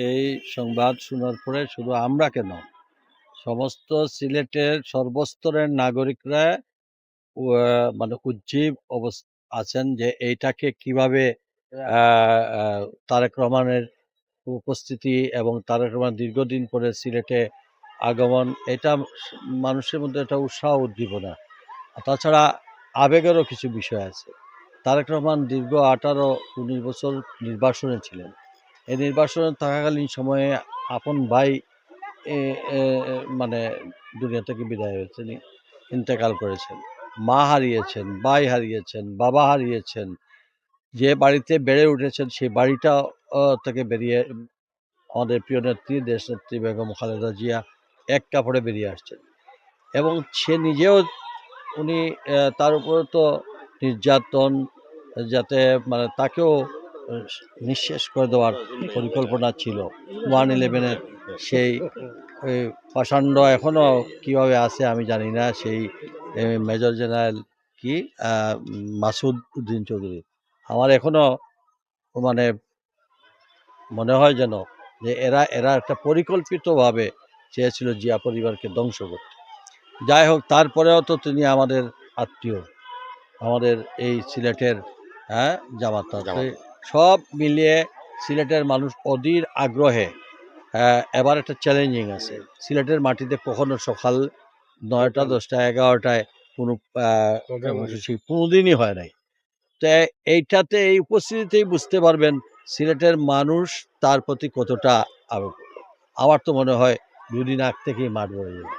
এই সংবাদ শোনার পরে শুধু আমরা কেন, সমস্ত সিলেটের সর্বস্তরের নাগরিকরা মানে উজ্জীব আছেন যে এইটাকে কিভাবে তারেক রহমানের উপস্থিতি এবং তারেক রহমান দীর্ঘদিন পরে সিলেটে আগমন, এটা মানুষের মধ্যে একটা উৎসাহ উদ্দীপনা। তাছাড়া আবেগেরও কিছু বিষয় আছে। তারেক রহমান দীর্ঘ 18-19 বছর নির্বাসনে ছিলেন। এই নির্বাসনে থাকাকালীন সময়ে আপন ভাই মানে দুনিয়া থেকে বিদায় হয়েছেন, ইন্তেকাল করেছেন। মা হারিয়েছেন, ভাই হারিয়েছেন, বাবা হারিয়েছেন। যে বাড়িতে বেড়ে উঠেছেন সেই বাড়িটা থেকে বেরিয়ে আমাদের প্রিয় নেত্রী, দেশনেত্রী বেগম খালেদা জিয়া এক কাপড়ে বেরিয়ে আসছেন। এবং সে নিজেও উনি তার উপরে তো নির্যাতন, যাতে মানে তাকেও নিঃশেষ করে দেওয়ার পরিকল্পনা ছিল। 1/11-এর সেই পাষাণ্ড এখনও কীভাবে আছে আমি জানি না। সেই মেজর জেনারেল কি মাসুদ উদ্দিন চৌধুরী, আমার এখনও মানে মনে হয় যেন যে এরা একটা পরিকল্পিতভাবে চেয়েছিল জিয়া পরিবারকে ধ্বংস করতে। যাই হোক, তারপরেও তো তিনি আমাদের আত্মীয়, আমাদের এই সিলেটের জামাতা। সব মিলিয়ে সিলেটের মানুষ অধীর আগ্রহে এবার একটা চ্যালেঞ্জিং আছে। সিলেটের মাটিতে কখনো সকাল 9টা, 10টা, 11টায় কোনো কর্মসূচি কোনোদিনই হয় নাই। তো এইটাতে, এই উপস্থিতিতেই বুঝতে পারবেন সিলেটের মানুষ তার প্রতি কতটা আবেগ। আমার তো মনে হয় 2 দিন আগ থেকেই মাঠ ভরে যাবে।